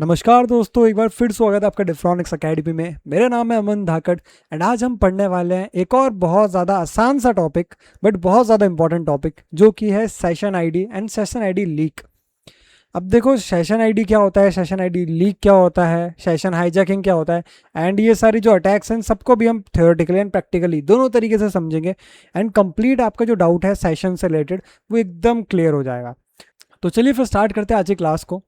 नमस्कार दोस्तों, एक बार फिर स्वागत है आपका डिफ्रॉनिक्स एकेडमी में। मेरा नाम है अमन धाकड़ एंड आज हम पढ़ने वाले हैं एक और बहुत ज़्यादा आसान सा टॉपिक बट बहुत ज़्यादा इंपॉर्टेंट टॉपिक, जो कि है session ID and session ID leak. अब देखो, सेशन आईडी क्या होता है, सेशन आईडी लीक क्या होता है, सेशन हाईजैकिंग क्या होता है, एंड ये सारी जो अटैक्स हैं सबको भी हम थ्योरेटिकली एंड प्रैक्टिकली दोनों तरीके से समझेंगे एंड कंप्लीट आपका जो डाउट है सेशन से रिलेटेड वो एकदम क्लियर हो जाएगा। तो चलिए फिर स्टार्ट करते हैं आज की क्लास को।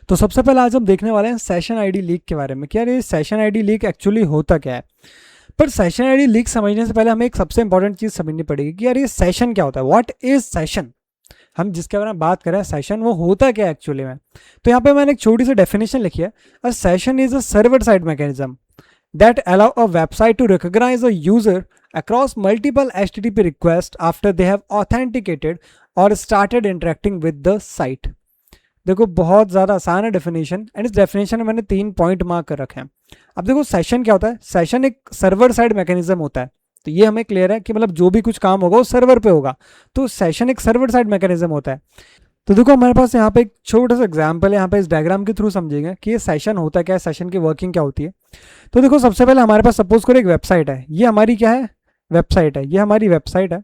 तो सबसे पहले आज हम देखने वाले हैं सेशन आईडी लीक के बारे में कि यार ये सेशन आईडी लीक एक्चुअली होता क्या है। पर सेशन आईडी लीक समझने से पहले हमें एक सबसे इंपॉर्टेंट चीज समझनी पड़ेगी कि यार ये सेशन क्या होता है, व्हाट इज सेशन। हम जिसके बारे में बात करें सेशन, वो होता क्या है एक्चुअली में। तो यहाँ पे मैंने एक छोटी सी डेफिनेशन लिखी है। A session is a server side mechanism that allow a website to recognize a user across multiple HTTP requests after they have authenticated or started interacting with the site। देखो, बहुत ज़्यादा आसान है डेफिनेशन एंड इस definition में मैंने 3 point mark कर रखे हैं। अब देखो, सेशन क्या होता है। सेशन एक सर्वर साइड मैकेनिज्म होता है। तो ये हमें क्लियर है कि मतलब जो भी कुछ काम होगा वो सर्वर पे होगा। तो सेशन एक सर्वर साइड मैकेनिज्म होता है। तो देखो, हमारे पास यहाँ पे एक छोटा सा एग्जाम्पल है, यहाँ पे इस डायग्राम के थ्रू समझेंगे कि ये सेशन होता क्या है, सेशन की वर्किंग क्या होती है। तो देखो, सबसे पहले हमारे पास सपोज करो एक वेबसाइट है। ये हमारी क्या है, वेबसाइट है। ये हमारी वेबसाइट है।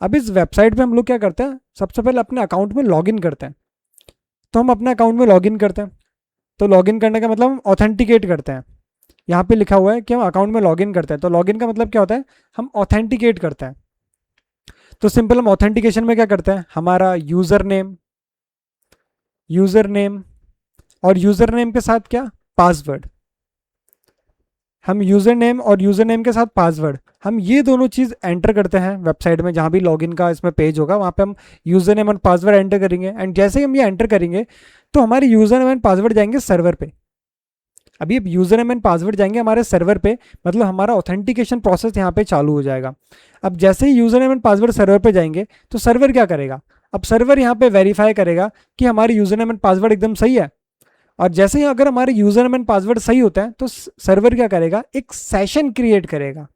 अब इस वेबसाइट पे हम लोग क्या करते हैं, सबसे पहले अपने अकाउंट में लॉगिन करते हैं। तो हम अपने अकाउंट में लॉगिन करते हैं। तो लॉगिन करने का मतलब हम ऑथेंटिकेट करते हैं। यहाँ पे लिखा हुआ है कि हम अकाउंट में लॉगिन करते हैं। तो लॉगिन का मतलब क्या होता है, हम ऑथेंटिकेट करते हैं। तो सिंपल हम ऑथेंटिकेशन में क्या करते हैं, हमारा यूजर नेम और यूजर नेम के साथ क्या, पासवर्ड। हम यूजर नेम और यूजर नेम के साथ पासवर्ड, हम ये दोनों चीज़ एंटर करते हैं वेबसाइट में। जहाँ भी लॉगिन का इसमें पेज होगा वहाँ पे हम यूजर नेम और पासवर्ड एंटर करेंगे। एंड जैसे ही हम ये एंटर करेंगे तो हमारे यूजर नेम एंड पासवर्ड जाएंगे सर्वर पे। अभी अब यूजर नेम एंड पासवर्ड जाएंगे हमारे सर्वर पे, मतलब हमारा ऑथेंटिकेशन प्रोसेस यहाँ पे चालू हो जाएगा। अब जैसे ही user name and password server पे जाएंगे तो सर्वर क्या करेगा, अब सर्वर यहाँ पे वेरीफाई करेगा कि हमारे यूजर नेम एंड पासवर्ड एकदम सही है। और जैसे ही अगर हमारे यूजर नेम एंड पासवर्ड सही होता है तो सर्वर क्या करेगा, एक सेशन क्रिएट करेगा।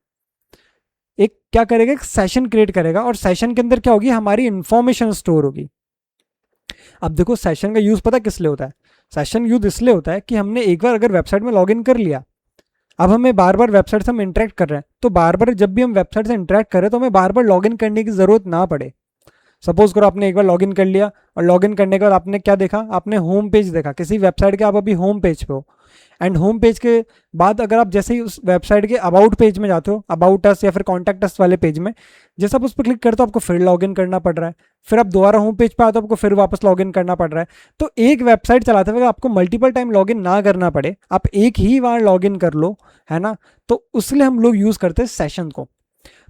एक सेशन क्रिएट करेगा और सेशन के अंदर क्या होगी, हमारी इंफॉर्मेशन स्टोर होगी। अब देखो, सेशन का यूज पता किस लिए होता है। सेशन यूज इसलिए होता है कि हमने एक बार अगर वेबसाइट में लॉगिन कर लिया, अब हमें बार बार वेबसाइट से हम इंटरेक्ट कर रहे हैं, तो बार बार जब भी हम वेबसाइट से इंटरेक्ट करें तो हमें बार बार लॉगिन करने की जरूरत ना पड़े। सपोज करो आपने एक बार लॉगिन कर लिया और लॉगिन करने के बाद आपने क्या देखा, आपने होम पेज देखा किसी वेबसाइट के, आप अभी होम पेज पे हो। एंड होम पेज के बाद अगर आप जैसे ही उस वेबसाइट के अबाउट पेज में जाते हो, अबाउट अस या फिर कॉन्टैक्ट अस वाले पेज में, जैसे आप उस पर क्लिक करते हो आपको फिर लॉगिन करना पड़ रहा है। फिर आप दोबारा होम पेज पे आते हो, आपको फिर वापस लॉगिन करना पड़ रहा है। तो एक वेबसाइट चलाते हुए आपको मल्टीपल टाइम लॉगिन ना करना पड़े, आप एक ही बार लॉगिन कर लो, है ना। तो उसलिए हम लोग यूज़ करते हैं सेशन को।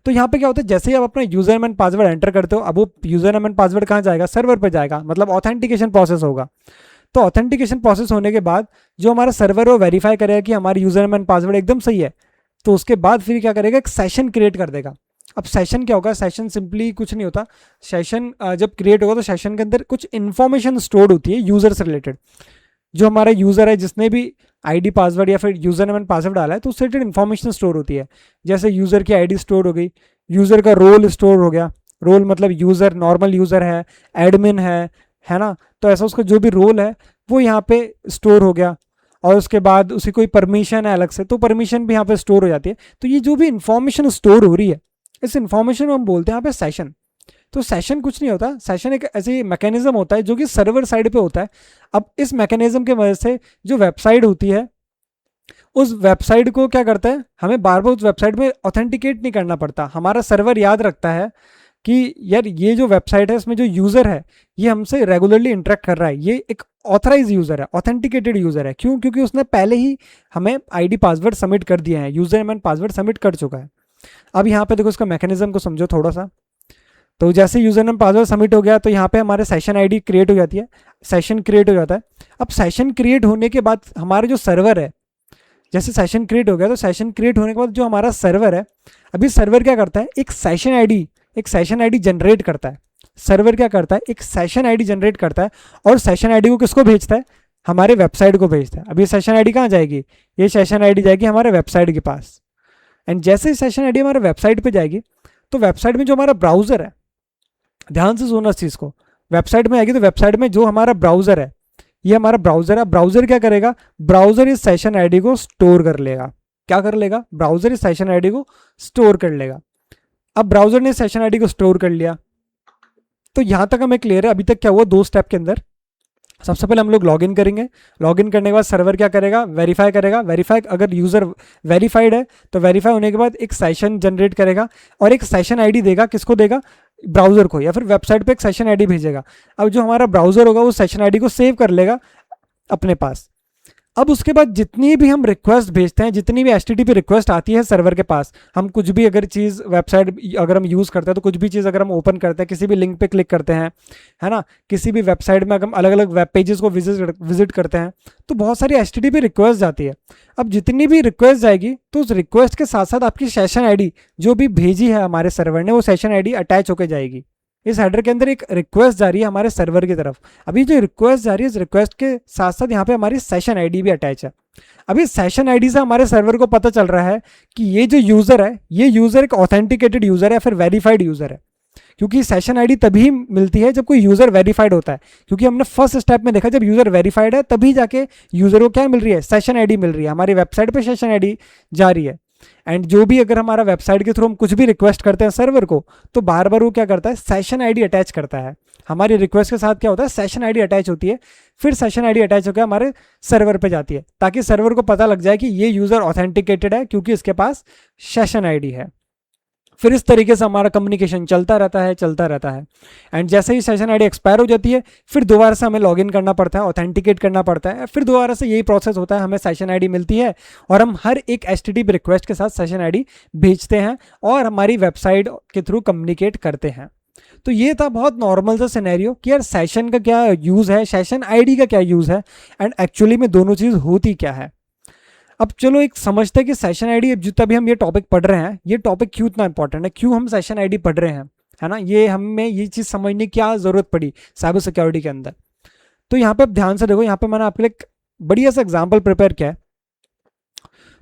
तो यहाँ पे क्या होता है, जैसे ही आप अपना user name and password enter करते हो, अब वो यूजर नेम एंड पासवर्ड कहाँ जाएगा, सर्वर पे जाएगा, मतलब ऑथेंटिकेशन प्रोसेस होगा। तो ऑथेंटिकेशन प्रोसेस होने के बाद जो हमारा सर्वर वो वेरीफाई करेगा कि हमारी यूजर नेम एंड पासवर्ड एकदम सही है। तो उसके बाद फिर क्या करेगा, एक सेशन क्रिएट कर देगा। अब सेशन क्या होगा, सेशन सिंपली कुछ नहीं होता। सेशन जब क्रिएट होगा तो सेशन के अंदर कुछ इन्फॉर्मेशन स्टोर होती है यूजर से रिलेटेड। जो हमारा यूजर है जिसने भी आईडी पासवर्ड या फिर यूजर नेम एंड पासवर्ड डाला है, तो उससे रिलेटेड इन्फॉर्मेशन स्टोर होती है। जैसे यूजर की आईडी स्टोर हो गई, यूजर का रोल स्टोर हो गया। रोल मतलब यूजर नॉर्मल यूजर है, एडमिन है ना। तो ऐसा उसका जो भी रोल है वो यहाँ पे स्टोर हो गया। और उसके बाद उसी कोई परमिशन है अलग से, तो परमिशन भी यहाँ पे स्टोर हो जाती है। तो ये जो भी इंफॉर्मेशन स्टोर हो रही है, इस इंफॉर्मेशन को हम बोलते हैं यहाँ पे सेशन। तो सेशन कुछ नहीं होता, सेशन एक ऐसी मैकेनिज्म होता है जो कि सर्वर साइड पे होता है। अब इस मैकेनिज्म के वजह से जो वेबसाइट होती है, उस वेबसाइट को क्या करता है, हमें बार बार उस वेबसाइट में ऑथेंटिकेट नहीं करना पड़ता। हमारा सर्वर याद रखता है कि यार ये जो वेबसाइट है इसमें जो यूज़र है ये हमसे रेगुलरली इंटरेक्ट कर रहा है, ये एक ऑथराइज यूज़र है, ऑथेंटिकेटेड यूज़र है। क्यों, क्योंकि उसने पहले ही हमें आईडी पासवर्ड सबमिट कर दिया है, user name and password submit कर चुका है। अब यहाँ पे देखो इसका मैकेनिज्म को समझो थोड़ा सा। तो जैसे यूजर नेम पासवर्ड सबमिट हो गया तो यहाँ पे हमारे सेशन आईडी क्रिएट हो जाती है, सेशन क्रिएट हो जाता है। अब सेशन क्रिएट होने के बाद हमारे जो सर्वर है, जैसे सेशन क्रिएट हो गया तो सेशन क्रिएट होने के बाद जो हमारा सर्वर है, अभी सर्वर क्या करता है, एक सेशन आईडी जनरेट करता है। सर्वर क्या करता है, एक सेशन आईडी जनरेट करता है और सेशन आईडी को किसको भेजता है, हमारे वेबसाइट को भेजता है। अभी सेशन आईडी कहाँ जाएगी, ये सेशन आईडी जाएगी हमारे वेबसाइट के पास। एंड जैसे ही सेशन आईडी हमारे वेबसाइट पे जाएगी तो वेबसाइट में जो हमारा ब्राउजर है, ध्यान से सुनना इस चीज़ को, वेबसाइट में आएगी तो वेबसाइट में जो हमारा ब्राउजर है ये हमारा ब्राउजर है। ब्राउजर क्या करेगा, ब्राउजर इस सेशन आईडी को स्टोर कर लेगा। क्या कर लेगा, ब्राउजर इस सेशन आईडी को स्टोर कर लेगा। अब ब्राउजर ने सेशन आईडी को स्टोर कर लिया, तो यहां तक हमें क्लियर है। अभी तक क्या हुआ, 2 स्टेप के अंदर सबसे पहले हम लोग लॉगिन करेंगे। लॉगिन करने के बाद सर्वर क्या करेगा, वेरीफाई करेगा। वेरीफाई, अगर यूजर वेरीफाइड है तो वेरीफाई होने के बाद एक सेशन जनरेट करेगा और एक सेशन आईडी देगा। किसको देगा, ब्राउजर को, या फिर वेबसाइट पे एक सेशन आईडी भेजेगा। अब जो हमारा ब्राउजर होगा वो सेशन आईडी को सेव कर लेगा अपने पास। अब उसके बाद जितनी भी हम रिक्वेस्ट भेजते हैं, जितनी भी HTTP रिक्वेस्ट आती है सर्वर के पास, हम कुछ भी अगर चीज़ वेबसाइट अगर हम यूज़ करते हैं, तो कुछ भी चीज़ अगर हम ओपन करते हैं, किसी भी लिंक पे क्लिक करते हैं, है ना, किसी भी वेबसाइट में अगर हम अलग अलग वेब पेजेस को विजिट करते हैं, तो बहुत सारी HTTP रिक्वेस्ट जाती है। अब जितनी भी रिक्वेस्ट जाएगी तो उस रिक्वेस्ट के साथ साथ आपकी सेशन आईडी जो भी भेजी है हमारे सर्वर ने, वो सेशन आईडी अटैच होकर जाएगी। इस हेडर के अंदर एक रिक्वेस्ट जा रही है हमारे सर्वर की तरफ। अभी जो रिक्वेस्ट जा रही है, इस रिक्वेस्ट के साथ साथ यहाँ पे हमारी सेशन आईडी भी अटैच है। अभी सेशन आईडी से हमारे सर्वर को पता चल रहा है कि ये जो यूज़र है, ये यूज़र एक ऑथेंटिकेटेड यूज़र है, फिर वेरीफाइड यूज़र है। क्योंकि सेशन आईडी तभी मिलती है जब कोई यूज़र वेरीफाइड होता है। क्योंकि हमने फर्स्ट स्टेप में देखा, जब यूज़र वेरीफाइड है तभी जाके यूज़र को क्या मिल रही है, सेशन आईडी मिल रही है। हमारी वेबसाइट पर सेशन आईडी जा रही है। एंड जो भी अगर हमारा वेबसाइट के थ्रू हम कुछ भी रिक्वेस्ट करते हैं सर्वर को, तो बार बार वो क्या करता है, सेशन आईडी अटैच करता है। हमारी रिक्वेस्ट के साथ क्या होता है, सेशन आईडी अटैच होती है। फिर सेशन आईडी अटैच होकर हमारे सर्वर पे जाती है, ताकि सर्वर को पता लग जाए कि ये यूज़र ऑथेंटिकेटेड है क्योंकि इसके पास सेशन आईडी है। फिर इस तरीके से हमारा कम्युनिकेशन चलता रहता है। एंड जैसे ही सेशन आईडी एक्सपायर हो जाती है, फिर दोबारा से हमें लॉगिन करना पड़ता है, ऑथेंटिकेट करना पड़ता है। फिर दोबारा से यही प्रोसेस होता है, हमें सेशन आईडी मिलती है और हम हर एक HTTP रिक्वेस्ट के साथ सेशन आईडी भेजते हैं और हमारी वेबसाइट के थ्रू कम्युनिकेट करते हैं। तो ये था बहुत नॉर्मल सा सिनेरियो कि यार सेशन का क्या यूज़ है, सेशन आईडी का क्या यूज़ है, एंड एक्चुअली में दोनों चीज़ होती क्या है। अब चलो एक समझते हैं कि सेशन आईडी, जितना भी हम ये टॉपिक पढ़ रहे हैं, ये टॉपिक क्यों इतना इंपॉर्टेंट है, क्यों हम सेशन आईडी पढ़ रहे हैं, है ना। ये हमें ये चीज़ समझने की क्या ज़रूरत पड़ी साइबर सिक्योरिटी के अंदर। तो यहाँ पे आप ध्यान से देखो, यहाँ पे मैंने आपके लिए एक बढ़िया सा एग्जाम्पल प्रिपेयर किया है।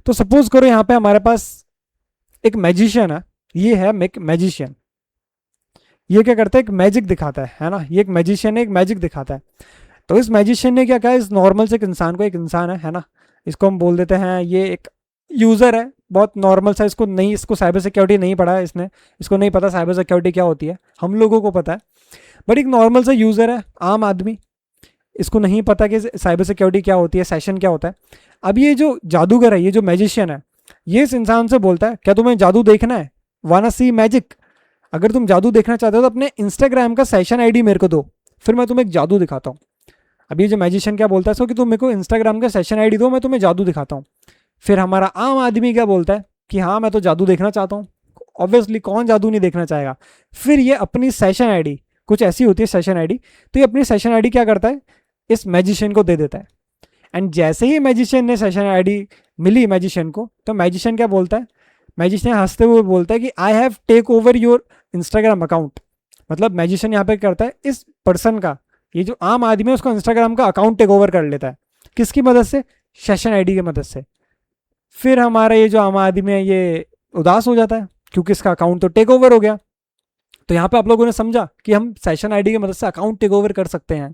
तो सपोज करो यहाँ पे हमारे पास एक मैजिशियन है। ये है एक मैजिशियन, ये क्या करता है, एक मैजिक दिखाता है ना। ये एक मैजिशियन है, एक मैजिक दिखाता है। तो इस मैजिशियन ने क्या कहा, इस नॉर्मल से एक इंसान को, एक इंसान है ना, इसको हम बोल देते हैं ये एक यूज़र है, बहुत नॉर्मल सा। इसको साइबर सिक्योरिटी नहीं पढ़ा है इसने, इसको नहीं पता साइबर सिक्योरिटी क्या होती है। हम लोगों को पता है, बट एक नॉर्मल सा यूज़र है, आम आदमी, इसको नहीं पता कि साइबर सिक्योरिटी क्या होती है, सेशन क्या होता है। अब ये जो जादूगर है, ये जो मैजिशियन है, ये इस इंसान से बोलता है, क्या तुम्हें जादू देखना है, वाना सी मैजिक। अगर तुम जादू देखना चाहते हो तो अपने इंस्टाग्राम का सेशन आईडी मेरे को दो, फिर मैं तुम्हें एक जादू दिखाता हूँ। अब ये जो मैजिशियन क्या बोलता है इसको कि तुम मेरे को इंस्टाग्राम का सेशन आईडी दो, मैं तुम्हें जादू दिखाता हूँ। फिर हमारा आम आदमी क्या बोलता है कि हाँ मैं तो जादू देखना चाहता हूँ। ऑब्वियसली कौन जादू नहीं देखना चाहेगा। फिर ये अपनी सेशन आईडी, कुछ ऐसी होती है सेशन आईडी, तो ये अपनी सेशन आईडी क्या करता है, इस मैजिशियन को दे देता है। एंड जैसे ही मैजिशियन ने सेशन आईडी मिली मैजिशियन को, तो मैजिशियन क्या बोलता है, मैजिशियन हंसते हुए बोलता है कि I have take over your Instagram account. मतलब मैजिशियन यहाँ पे करता है इस पर्सन का, ये जो आम आदमी है उसको इंस्टाग्राम का अकाउंट टेक ओवर कर लेता है। किसकी मदद से, सेशन आईडी की मदद से। फिर हमारा ये जो आम आदमी है ये उदास हो जाता है क्योंकि इसका अकाउंट तो टेक ओवर हो गया। तो यहाँ पे आप लोगों ने समझा कि हम सेशन आईडी की मदद से अकाउंट टेक ओवर कर सकते हैं।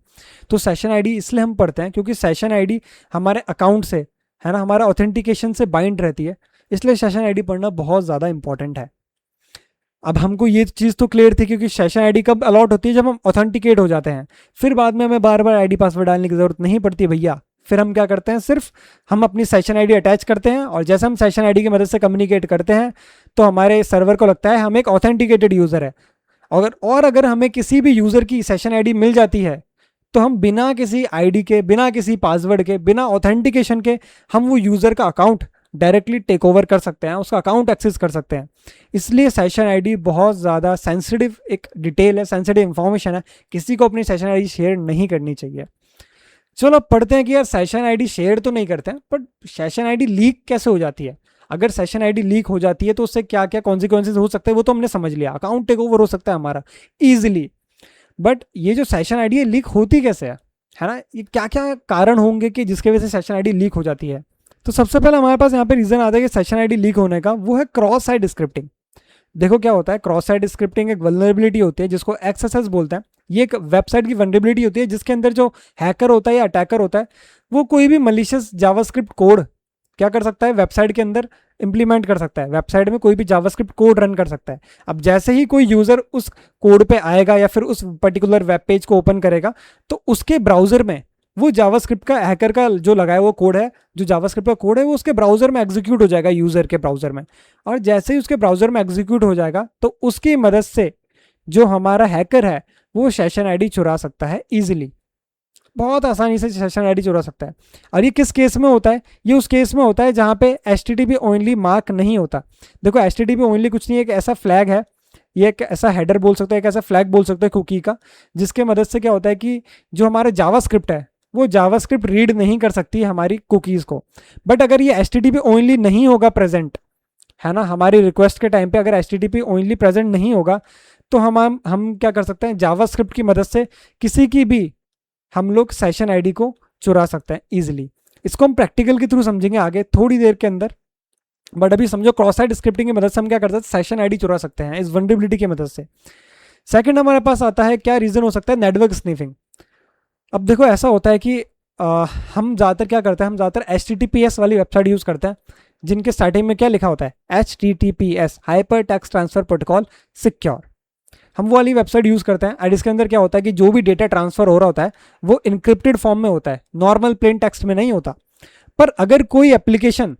तो सेशन आईडी इसलिए हम पढ़ते हैं क्योंकि सेशन आईडी हमारे अकाउंट से, है ना, हमारा ऑथेंटिकेशन से बाइंड रहती है, इसलिए सेशन आईडी पढ़ना बहुत ज़्यादा इंपॉर्टेंट है। अब हमको ये चीज़ तो क्लियर थी क्योंकि सेशन आईडी कब अलॉट होती है, जब हम ऑथेंटिकेट हो जाते हैं। फिर बाद में हमें बार बार आईडी पासवर्ड डालने की ज़रूरत नहीं पड़ती भैया। फिर हम क्या करते हैं, सिर्फ हम अपनी सेशन आईडी अटैच करते हैं और जैसे हम सेशन आईडी की मदद से कम्युनिकेट करते हैं तो हमारे सर्वर को लगता है हम एक ऑथेंटिकेटेड यूज़र है। अगर हमें किसी भी यूज़र की सेशन आईडी मिल जाती है तो हम बिना किसी आईडी के, बिना किसी पासवर्ड के, बिना ऑथेंटिकेशन के हम वो यूज़र का अकाउंट डायरेक्टली टेक ओवर कर सकते हैं, उसका अकाउंट एक्सेस कर सकते हैं। इसलिए सेशन आईडी बहुत ज़्यादा सेंसिटिव एक डिटेल है, सेंसिटिव इंफॉर्मेशन है, किसी को अपनी सेशन आईडी शेयर नहीं करनी चाहिए। चलो अब पढ़ते हैं कि यार सेशन आईडी शेयर तो नहीं करते हैं, बट सेशन आईडी लीक कैसे हो जाती है। अगर सेशन आईडी लीक हो जाती है तो उससे क्या क्या कॉन्सिक्वेंसेज हो सकते हैं वो तो हमने समझ लिया, अकाउंट टेक ओवर हो सकता है हमारा ईजिली। बट ये जो सेशन आईडी है लीक होती कैसे है ना, ये क्या क्या कारण होंगे कि जिसके वजह से सेशन आईडी लीक हो जाती है। तो सबसे पहले हमारे पास यहाँ पे रीज़न आता है कि सेशन आईडी लीक होने का, वो है क्रॉस साइट स्क्रिप्टिंग। देखो क्या होता है, क्रॉस साइट स्क्रिप्टिंग एक वल्नरेबिलिटी होती है जिसको एक्सएसएस बोलते हैं। ये एक वेबसाइट की वल्नरेबिलिटी होती है जिसके अंदर जो हैकर होता है या अटैकर होता है वो कोई भी मलिशियस जावास्क्रिप्ट कोड क्या कर सकता है, वेबसाइट के अंदर इंप्लीमेंट कर सकता है, वेबसाइट में कोई भी जावास्क्रिप्ट कोड रन कर सकता है। अब जैसे ही कोई यूजर उस कोड पे आएगा या फिर उस पर्टिकुलर वेब पेज को ओपन करेगा तो उसके ब्राउजर में वो जावास्क्रिप्ट का हैकर का जो लगाया वो कोड है, जो जावास्क्रिप्ट का कोड है वो उसके ब्राउजर में एग्जीक्यूट हो जाएगा, यूजर के ब्राउजर में। और जैसे ही उसके ब्राउजर में एग्जीक्यूट हो जाएगा तो उसकी मदद से जो हमारा हैकर है वो सेशन आईडी चुरा सकता है इजीली, बहुत आसानी से सेशन आईडी चुरा सकता है। और ये किस केस में होता है, ये उस केस में होता है जहाँ पे HTTP ओनली मार्क नहीं होता। देखो HTTP ओनली कुछ नहीं है, एक ऐसा फ्लैग है, ये एक ऐसा हेडर बोल सकते हैं, एक ऐसा फ्लैग बोल सकते हैं कुकी का, जिसके मदद से क्या होता है कि जो हमारा जावास्क्रिप्ट है वो जावास्क्रिप्ट रीड नहीं कर सकती हमारी कुकीज़ को। बट अगर ये HTTP ओनली नहीं होगा प्रेजेंट, है ना, हमारी रिक्वेस्ट के टाइम पे अगर HTTP ओनली प्रेजेंट नहीं होगा तो हम क्या कर सकते हैं, जावास्क्रिप्ट की मदद से किसी की भी हम लोग सेशन आईडी को चुरा सकते हैं इजीली। इसको हम प्रैक्टिकल के थ्रू समझेंगे आगे थोड़ी देर के अंदर, बट अभी समझो क्रॉस साइट स्क्रिप्टिंग की मदद से हम क्या करते हैं, सेशन आईडी चुरा सकते हैं इस वल्नरेबिलिटी की मदद से। सेकंड हमारे पास आता है, क्या रीजन हो सकता है, नेटवर्क स्निफिंग। अब देखो ऐसा होता है कि हम ज़्यादातर क्या करते हैं, हम ज़्यादातर HTTPS वाली वेबसाइट यूज़ करते हैं जिनके स्टार्टिंग में क्या लिखा होता है, HTTPS hyper text transfer protocol secure. हम वो वाली वेबसाइट यूज़ करते हैं और इसके अंदर क्या होता है कि जो भी डेटा ट्रांसफर हो रहा होता है वो इनक्रिप्टेड फॉर्म में होता है, नॉर्मल प्लेन टेक्स्ट में नहीं होता। पर अगर कोई एप्लीकेशन,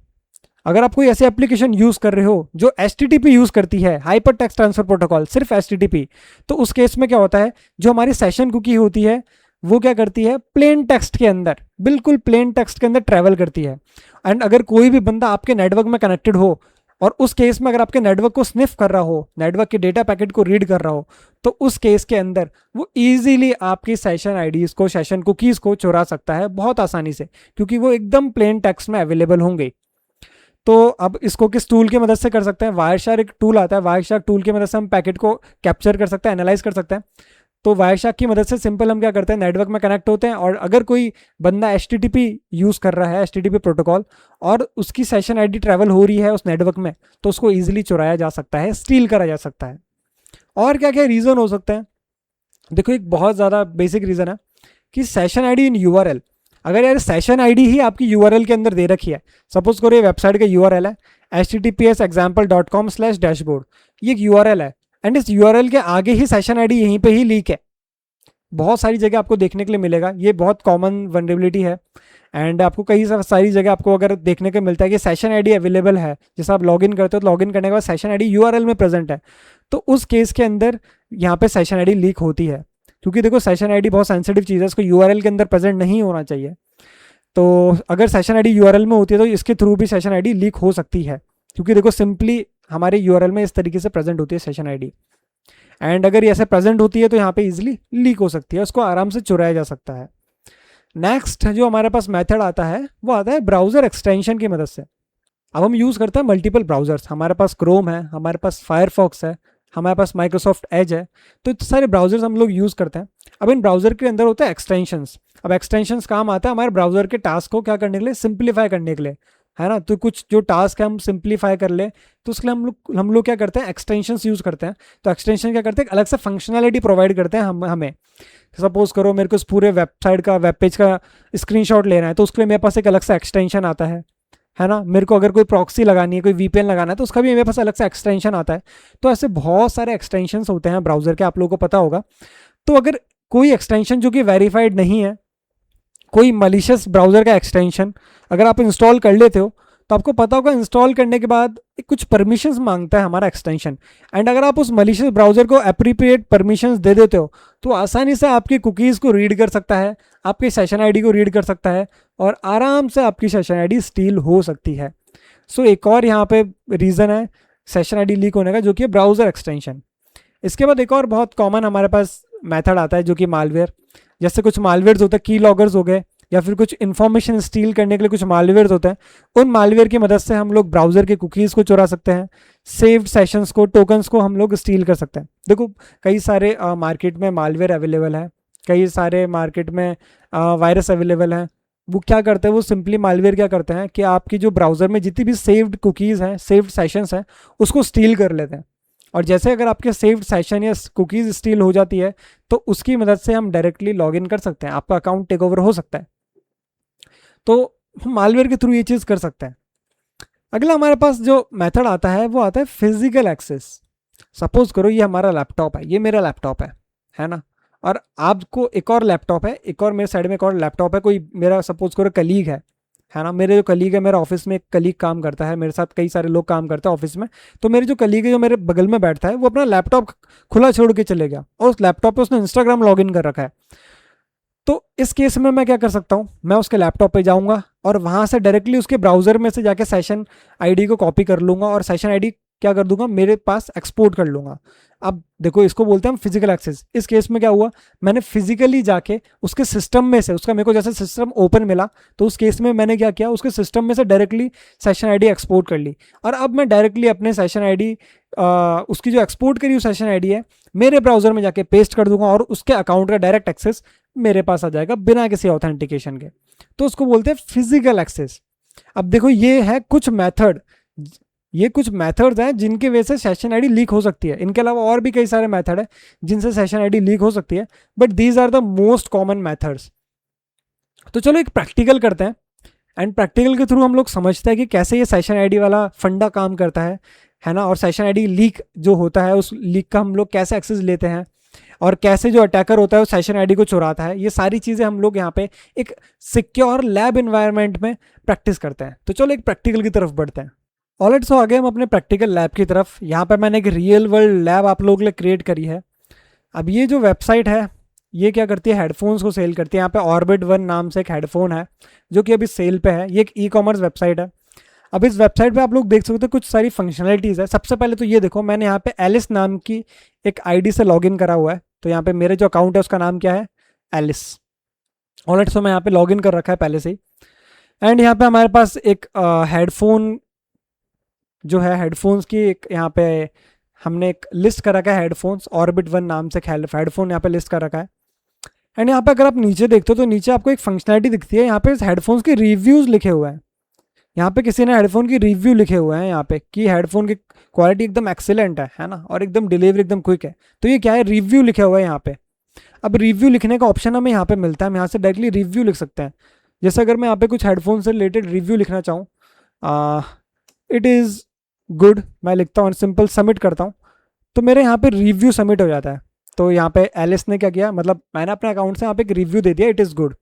अगर आप कोई ऐसे एप्लीकेशन यूज़ कर रहे हो जो HTTP यूज़ करती है, हाइपर टेक्स्ट ट्रांसफर प्रोटोकॉल, सिर्फ HTTP, तो उस केस में क्या होता है, जो हमारी सेशन कुकी होती है वो क्या करती है, प्लेन टेक्स्ट के अंदर, बिल्कुल प्लेन टेक्स्ट के अंदर ट्रैवल करती है। एंड अगर कोई भी बंदा आपके नेटवर्क में कनेक्टेड हो और उस केस में अगर आपके नेटवर्क को स्निफ कर रहा हो, नेटवर्क के डेटा पैकेट को रीड कर रहा हो, तो उस केस के अंदर वो इजीली आपकी सेशन आईडीज को, सेशन कुकीज को चुरा सकता है बहुत आसानी से, क्योंकि वो एकदम प्लेन टेक्स्ट में अवेलेबल होंगे। तो अब इसको किस टूल की मदद से कर सकते हैं, वायरशार्क एक टूल आता है, वायरशार्क टूल की मदद से हम पैकेट को कैप्चर कर सकते हैं, एनालाइज कर सकते हैं। तो वायरशार्क की मदद से सिंपल हम क्या करते हैं, नेटवर्क में कनेक्ट होते हैं और अगर कोई बंदा HTTP यूज़ कर रहा है, HTTP प्रोटोकॉल, और उसकी सेशन आईडी ट्रैवल हो रही है उस नेटवर्क में, तो उसको ईजिली चुराया जा सकता है, स्टील करा जा सकता है। और क्या क्या रीज़न हो सकते हैं, देखो एक बहुत ज़्यादा बेसिक रीज़न है कि सेशन आईडी इन URL। अगर यार सेशन आईडी ही आपकी URL के अंदर दे रखी है, सपोज करो ये वेबसाइट का URL है https://example.com/dashboard, ये एक URL है एंड इस URL के आगे ही सेशन आईडी यहीं पे ही लीक है। बहुत सारी जगह आपको देखने के लिए मिलेगा, ये बहुत कॉमन वल्नरेबिलिटी है एंड आपको कई सारी जगह आपको अगर देखने को मिलता है कि सेशन आईडी अवेलेबल है, जैसे आप लॉगिन करते हो तो लॉगिन करने के बाद सेशन आईडी URL में प्रेजेंट है, तो उस केस के अंदर यहाँ पे सेशन आईडी लीक होती है। क्योंकि देखो सेशन आईडी बहुत सेंसिटिव चीज़ है, इसको URL के अंदर प्रेजेंट नहीं होना चाहिए। तो अगर सेशन आईडी URL में होती है तो इसके थ्रू भी सेशन आईडी लीक हो सकती है, क्योंकि देखो सिंपली हमारे URL में इस तरीके से प्रेजेंट होती है सेशन आईडी, एंड अगर ये ऐसे प्रेजेंट होती है तो यहाँ पे इजीली लीक हो सकती है, उसको आराम से चुराया जा सकता है। नेक्स्ट जो हमारे पास मेथड आता है वो आता है ब्राउजर एक्सटेंशन की मदद से। अब हम यूज़ करते हैं मल्टीपल ब्राउजर्स, हमारे पास क्रोम है, हमारे पास फायरफॉक्स है, हमारे पास माइक्रोसॉफ्ट एज है, तो इतने सारे ब्राउजर्स हम लोग यूज़ करते हैं। अब इन ब्राउजर के अंदर होता है एक्सटेंशंस। अब एक्सटेंशंस काम आता है हमारे ब्राउजर के टास्क को क्या करने के लिए, सिंप्लीफाई करने के लिए, है ना। तो कुछ जो टास्क है हम सिंप्लीफाई कर ले तो उसके लिए हम लोग क्या करते हैं, एक्सटेंशंस यूज़ करते हैं। तो एक्सटेंशन क्या करते हैं, अलग से फंक्शनैलिटी प्रोवाइड करते हैं हमें। सपोज करो मेरे को इस पूरे वेबसाइट का, वेब पेज का स्क्रीनशॉट लेना है तो उसके लिए मेरे पास एक अलग से एक्सटेंशन आता है ना। मेरे को अगर कोई प्रॉक्सी लगानी है, कोई VPN लगाना है तो उसका भी मेरे पास अलग से एक्सटेंशन आता है। तो ऐसे बहुत सारे एक्सटेंशंस होते हैं ब्राउजर के, आप लोगों को पता होगा। तो अगर कोई एक्सटेंशन जो कि वेरीफाइड नहीं है, कोई मलिशियस ब्राउजर का एक्सटेंशन अगर आप इंस्टॉल कर लेते हो तो आपको पता होगा इंस्टॉल करने के बाद कुछ परमिशंस मांगता है हमारा एक्सटेंशन, एंड अगर आप उस मलिशियस ब्राउजर को एप्रोप्रिएट परमिशंस दे देते हो तो आसानी से आपकी कुकीज़ को रीड कर सकता है, आपकी सेशन आईडी को रीड कर सकता है और आराम से आपकी सेशन आईडी स्टील हो सकती है। सो एक और यहाँ पे रीज़न है सेशन आईडी लीक होने का, जो कि ब्राउजर एक्सटेंशन। इसके बाद एक और बहुत कॉमन हमारे पास मेथड आता है जो कि मालवेयर। जैसे कुछ मालवेयर्स होते हैं, की लॉगर्स हो गए, या फिर कुछ इन्फॉर्मेशन स्टील करने के लिए कुछ मालवेयर्स होते हैं। उन मालवेयर की मदद से हम लोग ब्राउजर के कुकीज़ को चुरा सकते हैं, सेव्ड सेशंस को, टोकन्स को हम लोग स्टील कर सकते हैं। देखो कई सारे मार्केट में मालवेयर अवेलेबल है, कई सारे मार्केट में वायरस अवेलेबल हैं। वो क्या करते हैं, वो सिंपली मालवेयर क्या करते हैं कि आपकी जो ब्राउजर में जितनी भी सेव्ड कुकीज़ हैं, सेव्ड सेशंस हैं, उसको स्टील कर लेते हैं। और जैसे अगर आपके सेव्ड सेशन या कुकीज़ स्टील हो जाती है तो उसकी मदद से हम डायरेक्टली लॉग इन कर सकते हैं, आपका अकाउंट टेक ओवर हो सकता है। तो हम मालवेयर के थ्रू ये चीज़ कर सकते हैं। अगला हमारे पास जो मेथड आता है वो आता है फिजिकल एक्सेस। सपोज करो ये हमारा लैपटॉप है, ये मेरा लैपटॉप है ना, और आपको एक और लैपटॉप है, एक और मेरे साइड में एक और लैपटॉप है, कोई मेरा सपोज करो कलीग है ना, मेरे जो कलीग है, मेरा ऑफिस में एक कलीग काम करता है, मेरे साथ कई सारे लोग काम करते हैं ऑफिस में। तो मेरे जो कलीग है जो मेरे बगल में बैठता है वो अपना लैपटॉप खुला छोड़ के चले गया और उस लैपटॉप पे उसने इंस्टाग्राम लॉग इन कर रखा है। तो इस केस में मैं क्या कर सकता हूँ, मैं उसके लैपटॉप पे जाऊँगा और वहाँ से डायरेक्टली उसके ब्राउज़र में से जाके सेशन आईडी को कॉपी कर लूँगा और सेशन आईडी क्या कर दूंगा, मेरे पास एक्सपोर्ट कर लूँगा। अब देखो इसको बोलते हैं हम फिजिकल एक्सेस। इस केस में क्या हुआ, मैंने फिजिकली जाके उसके सिस्टम में से, उसका मेरे को जैसे सिस्टम ओपन मिला तो उस केस में मैंने क्या किया, उसके सिस्टम में से डायरेक्टली सेशन आईडी एक्सपोर्ट कर ली। और अब मैं डायरेक्टली अपने सेशन आईडी उसकी जो एक्सपोर्ट करी हुई सेशन आईडी है मेरे ब्राउज़र में जाके पेस्ट कर दूंगा और उसके अकाउंट का डायरेक्ट एक्सेस मेरे पास आ जाएगा बिना किसी ऑथेंटिकेशन के। तो उसको बोलते हैं फिजिकल एक्सेस। अब देखो ये है कुछ मेथड, ये कुछ मेथड्स हैं जिनकी वजह से सेशन आईडी लीक हो सकती है। इनके अलावा और भी कई सारे मेथड है जिनसे सेशन आईडी लीक हो सकती है, but these are the most common methods. तो चलो एक प्रैक्टिकल करते हैं एंड प्रैक्टिकल के थ्रू हम लोग समझते हैं कि कैसे ये सेशन आईडी वाला फंडा काम करता है ना, और सेशन आईडी लीक जो होता है उस लीक का हम लोग कैसे एक्सेस लेते हैं और कैसे जो अटैकर होता है वो सेशन आईडी को चुराता है। ये सारी चीज़ें हम लोग यहाँ पे एक सिक्योर लैब इन्वायरमेंट में प्रैक्टिस करते हैं। तो चलो एक प्रैक्टिकल की तरफ बढ़ते हैं। ऑलराइट, सो आगे हम अपने प्रैक्टिकल लैब की तरफ। यहाँ पर मैंने एक रियल वर्ल्ड लैब आप लोगों के लिए क्रिएट करी है। अब ये जो वेबसाइट है ये क्या करती है, हेडफोन्स को सेल करती है। यहाँ पे ऑर्बिट वन नाम से एक हेडफोन है जो कि अभी सेल पे है। ये एक ई कॉमर्स वेबसाइट है। अब इस वेबसाइट पे आप लोग देख सकते हो कुछ सारी फंक्शनलिटीज़ है। सबसे पहले तो ये देखो, मैंने यहाँ पे एलिस नाम की एक आईडी से लॉगिन करा हुआ है। तो यहाँ पे मेरे जो अकाउंट है उसका नाम क्या है, एलिस। ऑलराइट, सो मैं यहाँ पे लॉगिन कर रखा है पहले से ही। एंड यहाँ पे हमारे पास एक हेडफोन जो है, हेडफोन्स की एक यहाँ पे हमने एक लिस्ट कर रखा है, हेडफोन्स ऑर्बिट वन नाम से हेडफोन यहाँ पे लिस्ट कर रखा है। एंड यहाँ पे अगर आप नीचे देखते हो तो नीचे आपको एक फंक्शनलिटी दिखती है। यहाँ पे इस हेडफोन्स के रिव्यूज़ लिखे हुए हैं। यहाँ पे किसी ने हेडफोन की रिव्यू लिखे हुए हैं यहाँ पे कि हेडफोन की क्वालिटी एकदम एक्सीलेंट है ना, और एकदम डिलीवरी एकदम क्विक है। तो ये क्या है, रिव्यू लिखे हुआ है यहाँ पे। अब रिव्यू लिखने का ऑप्शन हमें यहाँ पे मिलता है, हम यहाँ से डायरेक्टली रिव्यू लिख सकते हैं। जैसे अगर मैं यहाँ पे कुछ हेडफोन से रिलेटेड रिव्यू लिखना चाहूँ, इट इज़ गुड, मैं लिखता हूँ, सिंपल सबमिट करता हूँ, तो मेरे यहाँ पे रिव्यू सबमिट हो जाता है। तो यहाँ पे एलिस ने क्या किया, मतलब मैंने अपने अकाउंट से यहाँ पे एक रिव्यू दे दिया, इट इज़ गुड।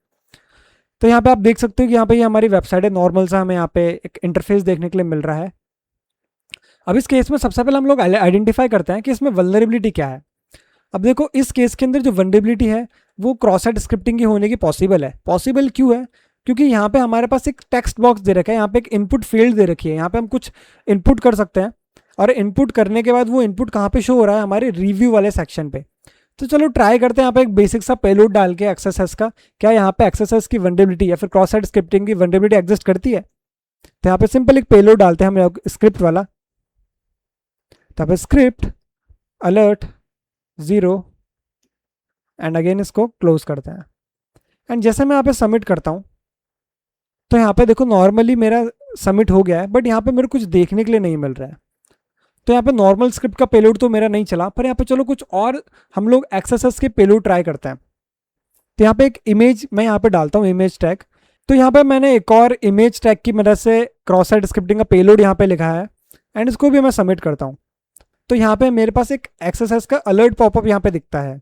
तो यहाँ पे आप देख सकते हो कि यहाँ पे ये हमारी वेबसाइट है। नॉर्मल सा हमें यहाँ पे एक इंटरफेस देखने के लिए मिल रहा है। अब इस केस में सबसे पहले हम लोग आइडेंटिफाई करते हैं कि इसमें वल्नरेबिलिटी क्या है। अब देखो इस केस के अंदर जो वल्नरेबिलिटी है वो क्रॉस साइट स्क्रिप्टिंग की होने की पॉसिबल है। पॉसिबल क्यों है, क्योंकि यहाँ पे हमारे पास एक टेक्स्ट बॉक्स दे रखा है, यहाँ पे एक इनपुट फील्ड दे रखी है। यहाँ पे हम कुछ इनपुट कर सकते हैं और इनपुट करने के बाद वो इनपुट कहाँ पे शो हो रहा है, हमारे रिव्यू वाले सेक्शन पे। तो चलो ट्राई करते हैं यहाँ पे एक बेसिक सा पेलोड डाल के एक्सेस का, क्या यहाँ पे एक्सेस की वल्नरेबिलिटी या फिर क्रॉस साइट स्क्रिप्टिंग की वल्नरेबिलिटी एग्जिस्ट करती है। तो यहाँ पे सिंपल एक पेलोड डालते हैं हम स्क्रिप्ट वाला। तो यहाँ पे स्क्रिप्ट अलर्ट 0 एंड अगेन इसको क्लोज करते हैं। एंड जैसे मैं यहाँ पे सबमिट करता हूँ तो यहाँ पे देखो नॉर्मली मेरा सबमिट हो गया है, बट यहाँ पे मेरे कुछ देखने के लिए नहीं मिल रहा है। तो यहाँ पे नॉर्मल स्क्रिप्ट का पेलोड तो मेरा नहीं चला, पर यहाँ पे चलो कुछ और हम लोग एक्सेस के पेलोड ट्राई करते हैं। तो यहाँ पे एक इमेज मैं यहाँ पे डालता हूँ, इमेज टैग। तो यहाँ पे मैंने एक और इमेज टैग की मदद से क्रॉस साइट स्क्रिप्टिंग का पेलोड यहाँ पे लिखा है एंड इसको भी मैं सबमिट करता हूँ। तो यहाँ पे मेरे पास एक एक्सेस का अलर्ट पॉपअप यहाँ पे दिखता है,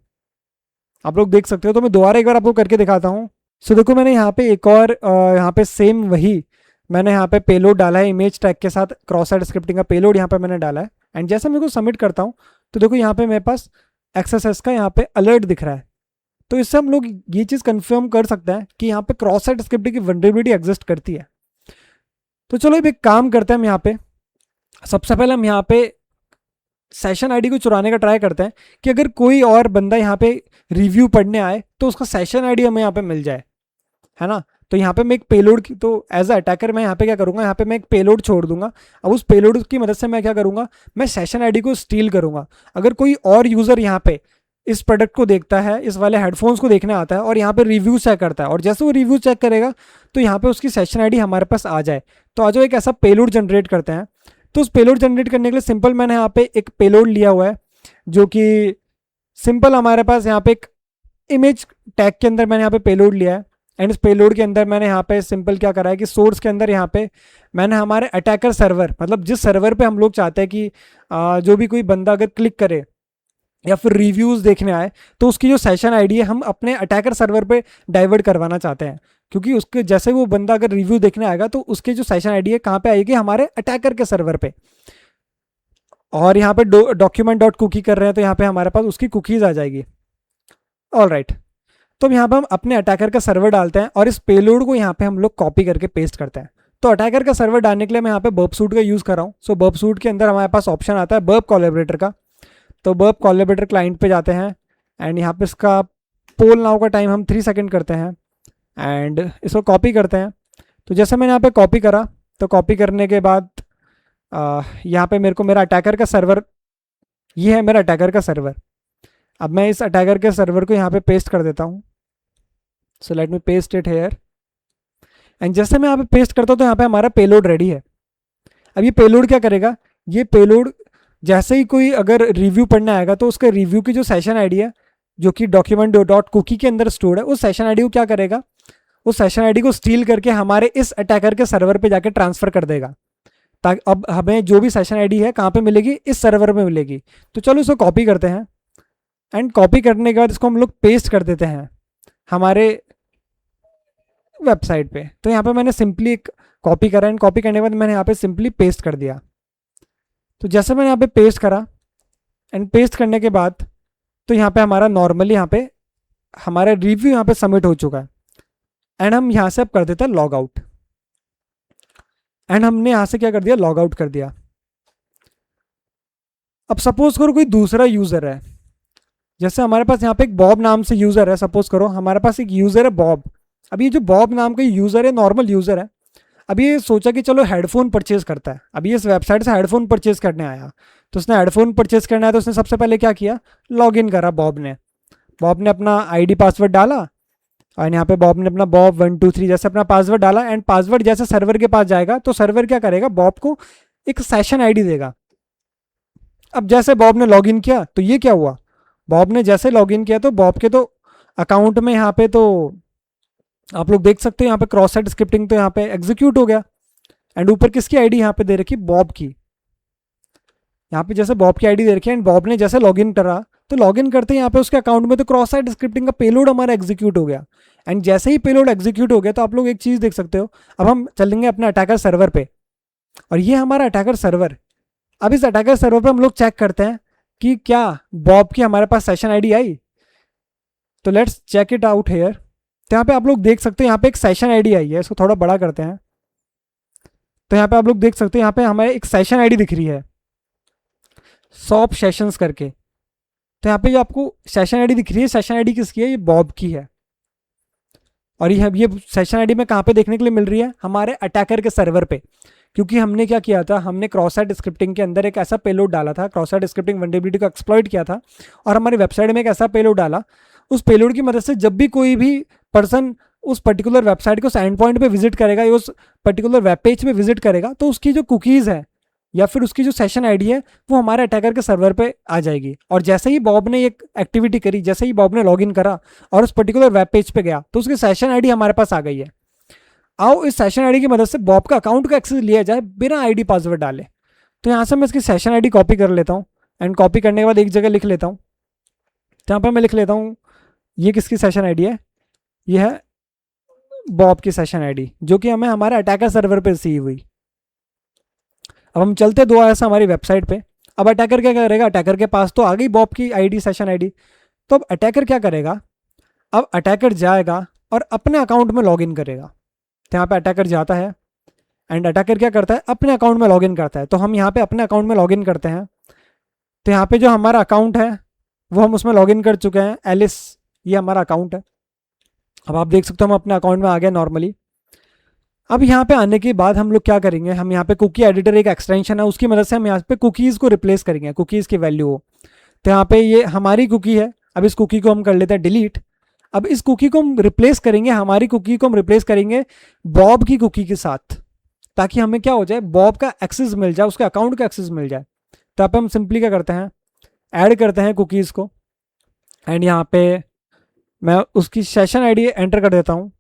आप लोग देख सकते हो। तो मैं दोबारा एक बार आपको करके दिखाता हूँ। सो देखो मैंने यहाँ पे एक और यहाँ पे सेम वही मैंने यहाँ पे पेलोड डाला है, इमेज टैग के साथ क्रॉस साइट स्क्रिप्टिंग का पेलोड यहाँ पे मैंने डाला है। एंड जैसे मैं इसको सबमिट करता हूँ तो देखो यहाँ पे मेरे पास एक्सेस का यहाँ पे अलर्ट दिख रहा है। तो इससे हम लोग ये चीज़ कंफर्म कर सकते हैं कि यहाँ पे क्रॉस साइट स्क्रिप्टिंग की वल्नरेबिलिटी एग्जिस्ट करती है। तो चलो एक काम करते हैं हम यहाँ पे, सबसे पहले हम यहाँ पे सेशन आईडी को चुराने का ट्राई करते हैं कि अगर कोई और बंदा यहाँ पे रिव्यू पढ़ने आए तो उसका सेशन आईडी हमें यहाँ पे मिल जाए, है ना। तो यहाँ पे मैं एक पेलोड की, तो एज अ अटैकर मैं यहाँ पे क्या करूँगा, यहाँ पे मैं एक पेलोड छोड़ दूंगा। अब उस पेलोड की मदद से मैं क्या करूँगा, मैं सेशन आईडी को स्टील करूँगा। अगर कोई और यूज़र यहाँ पे इस प्रोडक्ट को देखता है, इस वाले हेडफोन्स को देखने आता है और यहाँ पे रिव्यू चेक करता है, और जैसे वो रिव्यू चेक करेगा तो यहाँ पे उसकी सेशन आईडी हमारे पास आ जाए। तो आ जाओ एक ऐसा पेलोड जनरेट करते हैं। तो उस पेलोड जनरेट करने के लिए सिंपल मैंने यहाँ पे एक पेलोड लिया हुआ है, जो कि सिंपल हमारे पास यहाँ पे एक इमेज टैग के अंदर मैंने यहाँ पे पेलोड लिया है। एंड इस पेलोड के अंदर मैंने यहाँ पे सिंपल क्या करा है कि सोर्स के अंदर यहाँ पे मैंने हमारे अटैकर सर्वर, मतलब जिस सर्वर पे हम लोग चाहते हैं कि जो भी कोई बंदा अगर क्लिक करे या फिर रिव्यूज़ देखने आए तो उसकी जो सेशन आईडी है हम अपने अटैकर सर्वर पे डाइवर्ट करवाना चाहते हैं, क्योंकि उसके जैसे वो बंदा अगर रिव्यू देखने आएगा तो उसके जो सेशन आईडी है कहाँ पे आएगी, हमारे अटैकर के सर्वर पे। और यहाँ पे डॉक्यूमेंट डॉट कुकी कर रहे हैं तो यहाँ पे हमारे पास उसकी कुकीज़ आ जाएगी। ऑल राइट, तो यहाँ पे हम अपने अटैकर का सर्वर डालते हैं और इस पेलोड को यहाँ पे हम लोग कॉपी करके पेस्ट करते हैं। तो अटैकर का सर्वर डालने के लिए मैं यहाँ पे बर्ब सूट का यूज़ कर रहा हूँ। सो बर्ब सूट के अंदर हमारे पास ऑप्शन आता है बर्ब कोलैबोरेटर का। तो बर्ब कोलैबोरेटर क्लाइंट पे जाते हैं एंड यहाँ पे इसका पोल नाउ का टाइम हम 3 सेकंड करते हैं एंड इसको कॉपी करते हैं। तो जैसे मैंने यहाँ पे कॉपी करा, तो कॉपी करने के बाद यहाँ पे मेरे को मेरा अटैकर का सर्वर, ये है मेरा अटैकर का सर्वर। अब मैं इस अटैकर के सर्वर को यहाँ पे पेस्ट कर देता हूँ। So let me paste it here and जैसे मैं यहाँ पे पेस्ट करता हूँ तो यहाँ पे हमारा पेलोड रेडी है। अब ये पेलोड क्या करेगा, ये पेलोड जैसे ही कोई अगर रिव्यू पढ़ने आएगा तो उसके रिव्यू की जो सेशन आईडी है जो कि डॉक्यूमेंट डॉट कुकी के अंदर स्टोर्ड है, उस सेशन आईडी को क्या करेगा, उस सेशन आईडी को स्टील करके हमारे इस अटैकर के सर्वर पे जाके ट्रांसफर कर देगा, ताकि अब हमें जो भी सेशन आईडी है कहाँ पे मिलेगी, इस सर्वर में मिलेगी। तो चलो इसको कॉपी करते हैं एंड कॉपी करने के बाद इसको हम लोग पेस्ट कर देते हैं हमारे वेबसाइट पे। तो यहाँ पे मैंने सिंपली एक कॉपी करा एंड कॉपी करने के बाद मैंने यहाँ पे सिंपली पेस्ट कर दिया। तो जैसे मैंने यहाँ पे पेस्ट करा एंड पेस्ट करने के बाद तो यहाँ पे हमारा नॉर्मली यहाँ पे हमारा रिव्यू यहाँ पे सबमिट हो चुका है एंड हम यहाँ से अब कर देते हैं लॉग आउट। एंड हमने यहाँ से क्या कर दिया, लॉग आउट कर दिया। अब सपोज करो कोई दूसरा यूज़र है, जैसे हमारे पास यहाँ पे एक बॉब नाम से यूज़र है। सपोज करो हमारे पास एक यूज़र है बॉब। अब ये जो बॉब नाम का यूज़र है नॉर्मल यूज़र है। अब ये सोचा कि चलो हेडफोन परचेज करता है। अभी इस वेबसाइट से हेडफोन परचेज करने आया, तो उसने हेडफोन परचेज करना है तो उसने सबसे पहले क्या किया, लॉगिन करा बॉब ने अपना आईडी पासवर्ड डाला और यहाँ पे बॉब ने अपना बॉब 123 जैसे अपना पासवर्ड डाला एंड पासवर्ड जैसे सर्वर के पास जाएगा तो सर्वर क्या करेगा, बॉब को एक सेशन आईडी देगा। अब जैसे बॉब ने लॉगिन किया तो ये क्या हुआ, बॉब ने जैसे लॉगिन किया तो बॉब के तो अकाउंट में यहाँ पे तो आप लोग देख सकते हो यहाँ पे क्रॉस साइट स्क्रिप्टिंग तो यहाँ पे एग्जीक्यूट हो गया एंड ऊपर किसकी आईडी यहाँ पे दे रखी, बॉब की। यहाँ पे जैसे बॉब की आईडी दे रखी है एंड बॉब ने जैसे लॉगिन करा तो लॉगिन करते ही यहाँ पे उसके अकाउंट में तो क्रॉस साइट स्क्रिप्टिंग का पेलोड हमारा एग्जीक्यूट हो गया। एंड जैसे ही पेलोड एग्जीक्यूट हो गया तो आप लोग एक चीज़ देख सकते हो, अब हम चलेंगे अपने अटैकर सर्वर पे और ये हमारा अटैकर सर्वर। अब इस अटैकर सर्वर पे हम लोग चेक करते हैं कि क्या बॉब की हमारे पास सेशन आईडी आई। तो let's check it out here. तो यहाँ पे आप लोग देख सकते हैं यहाँ पे एक सेशन आईडी आई है, इसको थोड़ा बड़ा करते हैं। तो यहाँ पे आप लोग देख सकते हैं यहाँ पे हमारे एक सेशन आईडी दिख रही है सॉप सेशंस करके। तो यहाँ पे जो आपको सेशन आईडी दिख रही है, सेशन आईडी किसकी है, ये बॉब की है। और ये सेशन आईडी में कहाँ पे देखने के लिए मिल रही है, हमारे अटैकर के सर्वर पे। क्योंकि हमने क्या किया था, हमने क्रॉस साइट स्क्रिप्टिंग के अंदर एक ऐसा पेलोड डाला था, क्रॉस साइट स्क्रिप्टिंग वल्नरेबिलिटी को एक्सप्लॉइट किया था और हमारी वेबसाइट में एक ऐसा पेलोड डाला। उस पेलोड की मदद से जब भी कोई भी पर्सन उस पर्टिकुलर वेबसाइट को एंड पॉइंट पे विजिट करेगा या उस पर्टिकुलर वेब पेज पे विजिट करेगा तो उसकी जो कुकीज़ है या फिर उसकी जो सेशन आईडी है वो हमारे अटैकर के सर्वर पे आ जाएगी। और जैसे ही बॉब ने एक एक्टिविटी करी, जैसे ही बॉब ने लॉगिन करा और उस पर्टिकुलर वेब पेज पे गया तो उसकी सेशन आईडी हमारे पास आ गई है। आओ इस सेशन आईडी की मदद से बॉब का अकाउंट का एक्सेस लिया जाए बिना आईडी पासवर्ड डाले। तो यहाँ से मैं इसकी सेशन आईडी कॉपी कर लेता हूँ एंड कॉपी करने के बाद एक जगह लिख लेता हूँ। तो यहाँ पर मैं लिख लेता हूँ ये किसकी सेशन आईडी है, ये है बॉब की सेशन आईडी जो कि हमें हमारे अटैकर सर्वर पे रिसीव हुई। अब हम चलते दो ऐसा हमारी वेबसाइट पे। अब अटैकर क्या करेगा, अटैकर के पास तो आ गई बॉब की आईडी सेशन आईडी। तो अब अटैकर क्या करेगा, अब अटैकर जाएगा और अपने अकाउंट में लॉगिन करेगा। तो यहाँ पे अटैकर जाता है एंड अटैकर क्या करता है, अपने अकाउंट में लॉगिन करता है। तो हम यहाँ पे अपने अकाउंट में लॉगिन करते हैं। तो यहाँ पे जो हमारा अकाउंट है वो हम उसमें लॉगिन कर चुके हैं, एलिस ये हमारा अकाउंट है। अब आप देख सकते हो हम अपने अकाउंट में आ गए नॉर्मली। अब यहाँ पे आने के बाद हम लोग क्या करेंगे, हम यहाँ पे कुकी एडिटर एक एक्सटेंशन है उसकी मदद से हम यहाँ पे कुकीज़ को रिप्लेस करेंगे, कुकीज़ की वैल्यू हो। तो यहाँ पे ये हमारी कुकी है, अब इस कुकी को हम कर लेते हैं डिलीट। अब इस कुकी को हम रिप्लेस करेंगे, हमारी कुकी को हम रिप्लेस करेंगे बॉब की कुकी के साथ। ताकि हमें क्या हो जाए, बॉब का एक्सेस मिल जाए, उसके अकाउंट का एक्सेस मिल जाए। तो यहाँ पे हम सिंपली क्या करते हैं, ऐड करते हैं कुकीज़ को, एंड यहाँ पे मैं उसकी सेशन आईडी एंटर कर देता हूँ,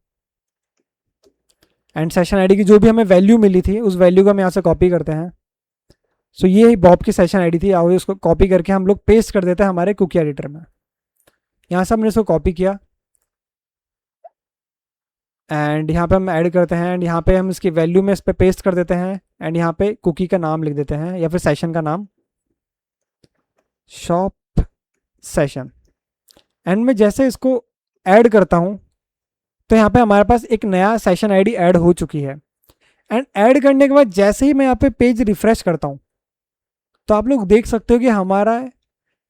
एंड सेशन आईडी की जो भी हमें वैल्यू मिली थी उस वैल्यू को हम यहाँ से कॉपी करते हैं। सो ये ही बॉब की सेशन आईडी थी, और उसको कॉपी करके हम लोग पेस्ट कर देते हैं हमारे कुकी एडिटर में। यहाँ से हमने इसको कॉपी किया, एंड यहाँ पे हम ऐड करते हैं, एंड यहाँ पे हम इसकी वैल्यू में इस पर पेस्ट कर देते हैं, एंड यहाँ पे कुकी का नाम लिख देते हैं या फिर सेशन का नाम, शॉप सेशन। एंड मैं जैसे इसको ऐड करता हूँ तो यहाँ पे हमारे पास एक नया सेशन आईडी ऐड हो चुकी है। एंड ऐड करने के बाद जैसे ही मैं यहाँ पे पेज रिफ्रेश करता हूँ तो आप लोग देख सकते हो कि हमारा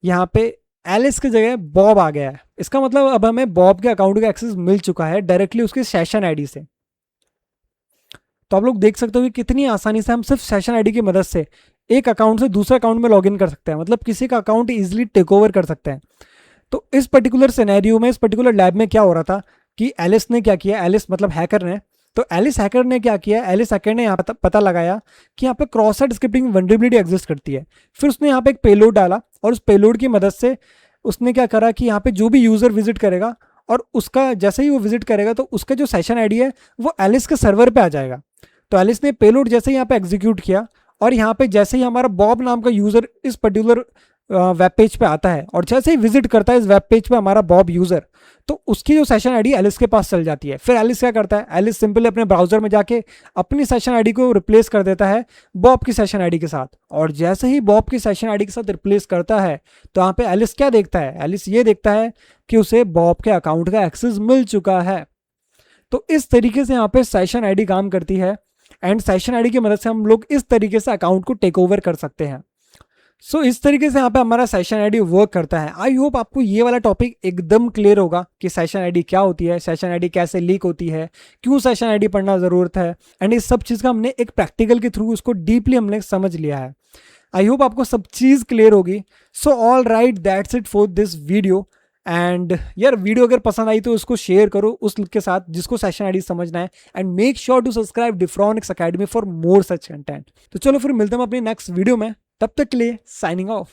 यहाँ पे एलिस की जगह बॉब आ गया है। इसका मतलब अब हमें बॉब के अकाउंट का एक्सेस मिल चुका है डायरेक्टली उसके सेशन आईडी से। तो आप लोग देख सकते हो कि कितनी आसानी से हम सिर्फ सेशन आईडी की मदद से एक अकाउंट से दूसरे अकाउंट में लॉगिन कर सकते हैं, मतलब किसी का अकाउंट इजीली टेक ओवर कर सकते हैं। तो इस पर्टिकुलर सिनेरियो में, इस पर्टिकुलर लैब में क्या हो रहा था कि एलिस ने क्या किया, एलिस मतलब हैकर ने, तो एलिस हैकर ने क्या किया, एलिस हैकर ने यहाँ पता लगाया कि यहाँ पे cross site scripting vulnerability exist करती है। फिर उसने यहाँ पे एक पेलोड डाला, और उस पेलोड की मदद से उसने क्या करा कि यहाँ पे जो भी यूजर विजिट करेगा और उसका जैसे ही वो विजिट करेगा तो उसका जो सेशन आईडी है वो एलिस के सर्वर पे आ जाएगा। तो एलिस ने पेलोड जैसे ही यहाँ पे एग्जीक्यूट किया, और यहाँ पे जैसे ही हमारा बॉब नाम का यूजर इस पर्टिकुलर वेब पेज पे आता है और जैसे ही विजिट करता है इस वेब पेज पे हमारा बॉब यूजर, तो उसकी जो सेशन आईडी एलिस के पास चल जाती है। फिर एलिस क्या करता है, एलिस सिंपली अपने ब्राउजर में जाके अपनी सेशन आईडी को रिप्लेस कर देता है बॉब की सेशन आईडी के साथ। और जैसे ही बॉब की सेशन आईडी के साथ रिप्लेस करता है तो यहाँ पे एलिस क्या देखता है, एलिस ये देखता है कि उसे बॉब के अकाउंट का एक्सेस मिल चुका है। तो इस तरीके से यहाँ पे सेशन आईडी काम करती है, एंड सेशन आईडी की मदद से हम लोग इस तरीके से अकाउंट को टेक ओवर कर सकते हैं। सो इस तरीके से यहाँ पे हमारा सेशन आईडी वर्क करता है। आई होप आपको ये वाला टॉपिक एकदम क्लियर होगा कि सेशन आईडी क्या होती है, सेशन आईडी कैसे लीक होती है, क्यों सेशन आईडी पढ़ना ज़रूरत है, एंड इस सब चीज़ का हमने एक प्रैक्टिकल के थ्रू उसको डीपली हमने समझ लिया है। आई होप आपको सब चीज़ क्लियर होगी। So all right, that's it for this video. And यार वीडियो अगर पसंद आई तो उसको शेयर करो उस के साथ जिसको सेशन आईडी समझना है, and make sure to subscribe Difronics academy for more such content. तो चलो फिर मिलते हैं अपनी नेक्स्ट वीडियो में, तब तक के लिए साइनिंग ऑफ।